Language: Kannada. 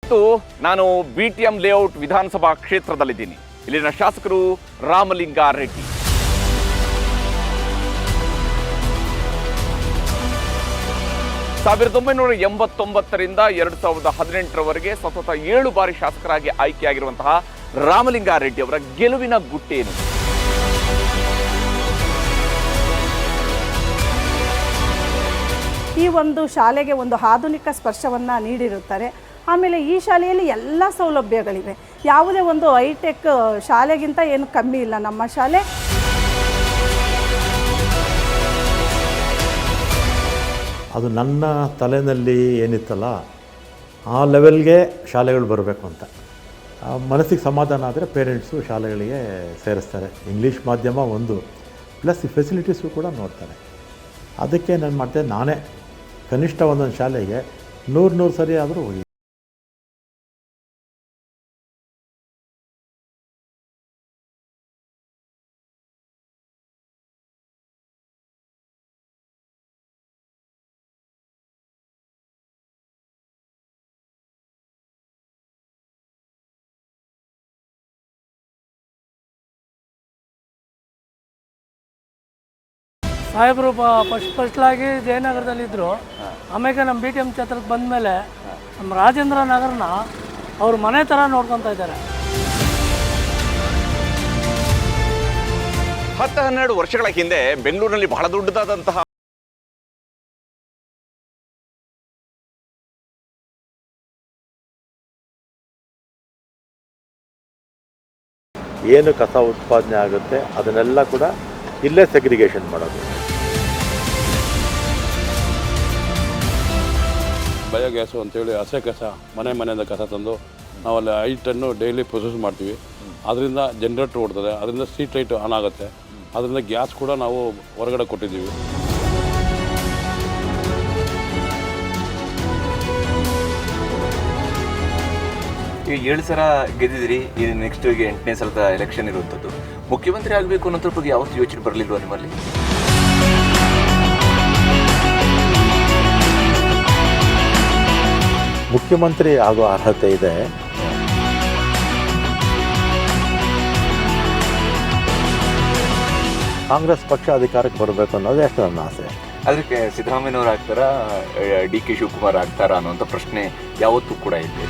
ಇವತ್ತು ನಾನು BTM ಲೇಔಟ್ ವಿಧಾನಸಭಾ ಕ್ಷೇತ್ರದಲ್ಲಿದ್ದೀನಿ. ಇಲ್ಲಿನ ಶಾಸಕರು ರಾಮಲಿಂಗಾರೆಡ್ಡಿ. ಸಾವಿರದ 1989ರಿಂದ 2018ರವರೆಗೆ ಸತತ 7 ಬಾರಿ ಶಾಸಕರಾಗಿ ಆಯ್ಕೆಯಾಗಿರುವಂತಹ ರಾಮಲಿಂಗಾರೆಡ್ಡಿ ಅವರ ಗೆಲುವಿನ ಗುಟ್ಟೇನು? ಈ ಒಂದು ಶಾಲೆಗೆ ಒಂದು ಆಧುನಿಕ ಸ್ಪರ್ಶವನ್ನು ನೀಡಿರುತ್ತಾರೆ. ಆಮೇಲೆ ಈ ಶಾಲೆಯಲ್ಲಿ ಎಲ್ಲ ಸೌಲಭ್ಯಗಳಿವೆ. ಯಾವುದೇ ಒಂದು ಹೈಟೆಕ್ ಶಾಲೆಗಿಂತ ಏನು ಕಮ್ಮಿ ಇಲ್ಲ ನಮ್ಮ ಶಾಲೆ. ಅದು ನನ್ನ ತಲೆಯಲ್ಲಿ ಏನಿತ್ತಲ್ಲ ಆ ಲೆವೆಲ್ಗೆ ಶಾಲೆಗಳು ಬರಬೇಕು ಅಂತ ಮನಸ್ಸಿಗೆ ಸಮಾಧಾನ ಆದರೆ ಪೇರೆಂಟ್ಸು ಶಾಲೆಗಳಿಗೆ ಸೇರಿಸ್ತಾರೆ. ಇಂಗ್ಲೀಷ್ ಮಾಧ್ಯಮ ಒಂದು ಪ್ಲಸ್ ಈ ಫೆಸಿಲಿಟೀಸು ಕೂಡ ನೋಡ್ತಾರೆ. ಅದಕ್ಕೆ ನಾನು ಮಾಡ್ತೇನೆ, ನಾನೇ ಕನಿಷ್ಠ ಒಂದೊಂದು ಶಾಲೆಗೆ 100 ಸರಿ ಆದರೂ ಹೋಗಿ. ಸಾಹೇಬರು ಫಸ್ಟ್ಲಾಗಿ ಜಯನಗರದಲ್ಲಿದ್ದರು. ಆಮೇಲೆ ನಮ್ಮ BTM ಕ್ಷೇತ್ರಕ್ಕೆ ಬಂದಮೇಲೆ ನಮ್ಮ ರಾಜೇಂದ್ರ ನಗರನ ಅವ್ರ ಮನೆ ಥರ ನೋಡ್ಕೊತಾ ಇದ್ದಾರೆ. 10-12 ವರ್ಷಗಳ ಹಿಂದೆ ಬೆಂಗಳೂರಿನಲ್ಲಿ ಬಹಳ ದೊಡ್ಡದಾದಂತಹ ಏನು ಕಸ ಉತ್ಪಾದನೆ ಆಗುತ್ತೆ ಅದನ್ನೆಲ್ಲ ಕೂಡ ಇಲ್ಲೇ ಸೆಗ್ರಿಗೇಷನ್ ಮಾಡೋದು. ಬಯೋಗ್ಯಾಸು ಅಂತೇಳಿ ಹಸೆ ಕಸ ಮನೆಯಿಂದ ಕಸ ತಂದು ನಾವಲ್ಲಿ 5 ಟನ್ನು ಡೈಲಿ ಪ್ರೊಸೆಸ್ ಮಾಡ್ತೀವಿ. ಅದರಿಂದ ಜನ್ರೇಟ್ರ್ ಓಡ್ತದೆ, ಅದರಿಂದ ಸ್ಟ್ರೀಟ್ ಲೈಟ್ ಆನ್ ಆಗುತ್ತೆ, ಅದರಿಂದ ಗ್ಯಾಸ್ ಕೂಡ ನಾವು ಹೊರಗಡೆ ಕೊಟ್ಟಿದ್ದೀವಿ. ಈಗ 7 ಸಲ ಗೆದ್ದಿದ್ರಿ. ಇದು ನೆಕ್ಸ್ಟ್ 8ನೇ ಸಲದ ಎಲೆಕ್ಷನ್ ಇರುವಂಥದ್ದು. ಮುಖ್ಯಮಂತ್ರಿ ಆಗಬೇಕು ಅನ್ನೋದ್ರ ಬಗ್ಗೆ ಯಾವತ್ತು ಯೋಚನೆ ಬರಲಿಲ್ವ ನಿಮ್ಮಲ್ಲಿ? ಮುಖ್ಯಮಂತ್ರಿ ಆಗೋ ಅರ್ಹತೆ ಇದೆ. ಕಾಂಗ್ರೆಸ್ ಪಕ್ಷ ಅಧಿಕಾರಕ್ಕೆ ಬರಬೇಕು ಅನ್ನೋದು ಎಷ್ಟು ನನ್ನ ಆಸೆ. ಅದಕ್ಕೆ ಸಿದ್ದರಾಮಯ್ಯನವರು ಆಗ್ತಾರಾ, DK ಶಿವಕುಮಾರ್ ಆಗ್ತಾರಾ ಅನ್ನೋಂಥ ಪ್ರಶ್ನೆ ಯಾವತ್ತೂ ಕೂಡ ಇದೆ.